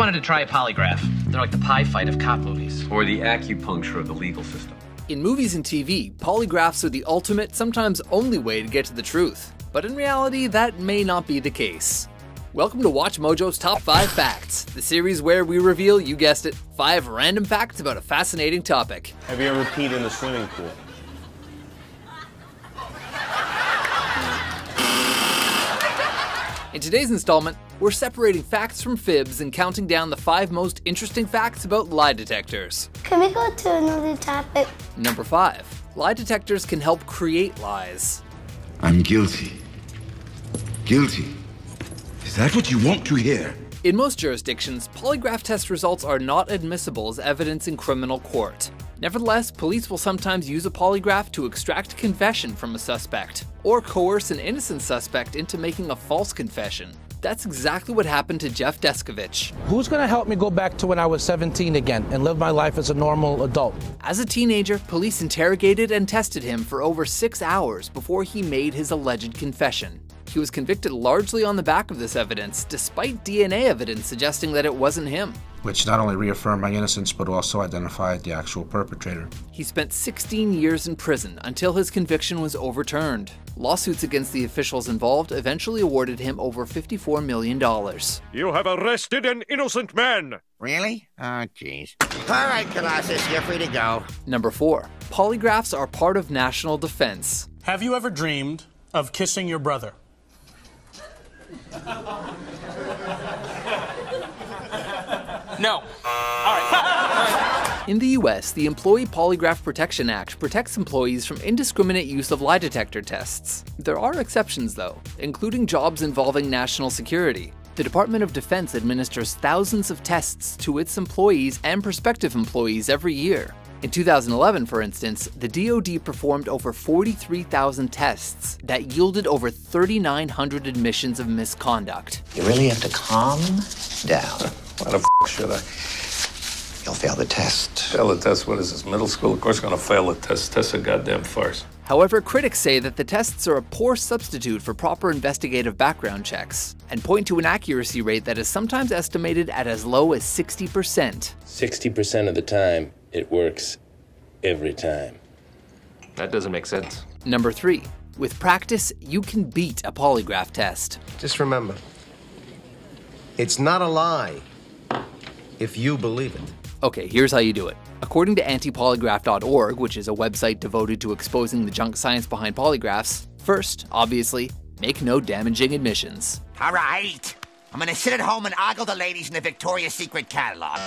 wanted to try a polygraph. They're like the pie fight of cop movies. Or the acupuncture of the legal system. In movies and TV, polygraphs are the ultimate, sometimes only way to get to the truth. But in reality, that may not be the case. Welcome to WatchMojo's Top 5 Facts, the series where we reveal, you guessed it, 5 random facts about a fascinating topic. Have you ever peed in the swimming pool? In today's installment, we're separating facts from fibs and counting down the 5 most interesting facts about lie detectors. Can we go to another topic? Number 5. Lie detectors can help create lies. I'm guilty. Guilty. Is that what you want to hear? In most jurisdictions, polygraph test results are not admissible as evidence in criminal court. Nevertheless, police will sometimes use a polygraph to extract confession from a suspect, or coerce an innocent suspect into making a false confession. That's exactly what happened to Jeff Deskovich. Who's gonna help me go back to when I was 17 again and live my life as a normal adult? As a teenager, police interrogated and tested him for over 6 hours before he made his alleged confession. He was convicted largely on the back of this evidence, despite DNA evidence suggesting that it wasn't him. Which not only reaffirmed my innocence, but also identified the actual perpetrator. He spent 16 years in prison until his conviction was overturned. Lawsuits against the officials involved eventually awarded him over $54 million. You have arrested an innocent man! Really? Oh, jeez. All right, Colossus, you're free to go. Number 4. Polygraphs are part of national defense. Have you ever dreamed of kissing your brother? No. All right. In the US, the Employee Polygraph Protection Act protects employees from indiscriminate use of lie detector tests. There are exceptions though, including jobs involving national security. The Department of Defense administers thousands of tests to its employees and prospective employees every year. In 2011, for instance, the DoD performed over 43,000 tests that yielded over 3,900 admissions of misconduct. You really have to calm down. Why the f should I? You'll fail the test. Fail the test? What is this, middle school? Of course I'm gonna fail the test. Test's a goddamn farce. However, critics say that the tests are a poor substitute for proper investigative background checks, and point to an accuracy rate that is sometimes estimated at as low as 60%. 60% of the time, it works every time. That doesn't make sense. Number 3. With practice, you can beat a polygraph test. Just remember, it's not a lie if you believe it. Okay, here's how you do it. According to antipolygraph.org, which is a website devoted to exposing the junk science behind polygraphs, first, obviously, make no damaging admissions. All right, I'm gonna sit at home and ogle the ladies in the Victoria's Secret catalog.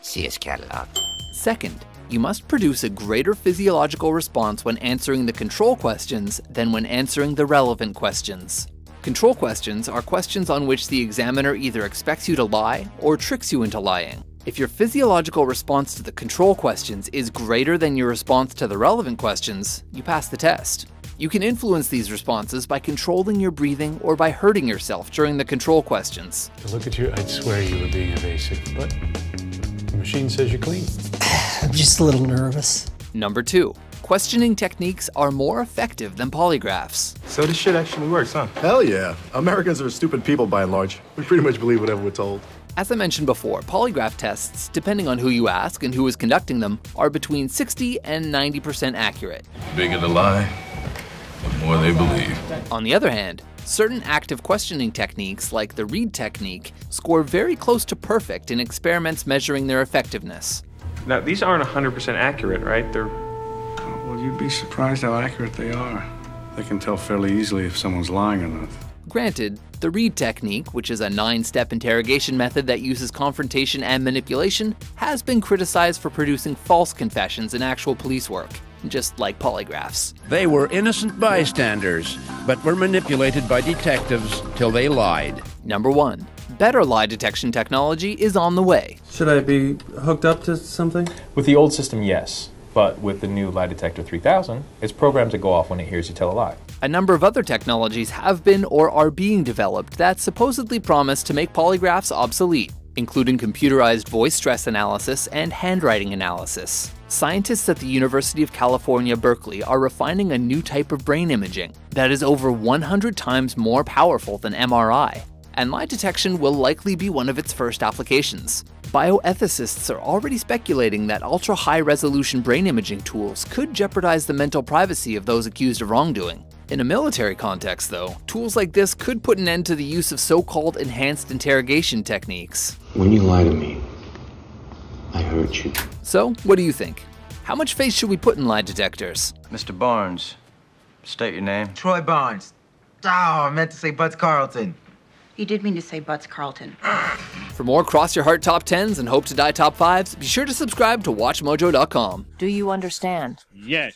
See his catalog. Second, you must produce a greater physiological response when answering the control questions than when answering the relevant questions. Control questions are questions on which the examiner either expects you to lie or tricks you into lying. If your physiological response to the control questions is greater than your response to the relevant questions, you pass the test. You can influence these responses by controlling your breathing or by hurting yourself during the control questions. To look at you, I'd swear you were being evasive, but the machine says you're clean. I'm just a little nervous. Number 2. Questioning techniques are more effective than polygraphs. So this shit actually works, huh? Hell yeah. Americans are stupid people by and large. We pretty much believe whatever we're told. As I mentioned before, polygraph tests, depending on who you ask and who is conducting them, are between 60 and 90% accurate. Bigger the lie, the more they believe. On the other hand, certain active questioning techniques, like the read technique, score very close to perfect in experiments measuring their effectiveness. Now, these aren't 100% accurate, right? They're... Well, you'd be surprised how accurate they are. They can tell fairly easily if someone's lying or not. Granted, the read technique, which is a 9-step interrogation method that uses confrontation and manipulation, has been criticized for producing false confessions in actual police work, just like polygraphs. They were innocent bystanders, but were manipulated by detectives till they lied. Number 1. Better lie detection technology is on the way. Should I be hooked up to something? With the old system, yes. But with the new lie detector 3000, it's programmed to go off when it hears you tell a lie. A number of other technologies have been or are being developed that supposedly promise to make polygraphs obsolete, including computerized voice stress analysis and handwriting analysis. Scientists at the University of California, Berkeley are refining a new type of brain imaging that is over 100 times more powerful than MRI. and lie detection will likely be one of its first applications. Bioethicists are already speculating that ultra-high-resolution brain imaging tools could jeopardize the mental privacy of those accused of wrongdoing. In a military context, though, tools like this could put an end to the use of so-called enhanced interrogation techniques. When you lie to me, I hurt you. So, what do you think? How much faith should we put in lie detectors? Mr. Barnes, state your name. Troy Barnes. Oh, I meant to say Butts Carlton. You did mean to say Butts Carlton. For more Cross Your Heart Top 10s and Hope to Die Top 5s, be sure to subscribe to WatchMojo.com. Do you understand? Yes.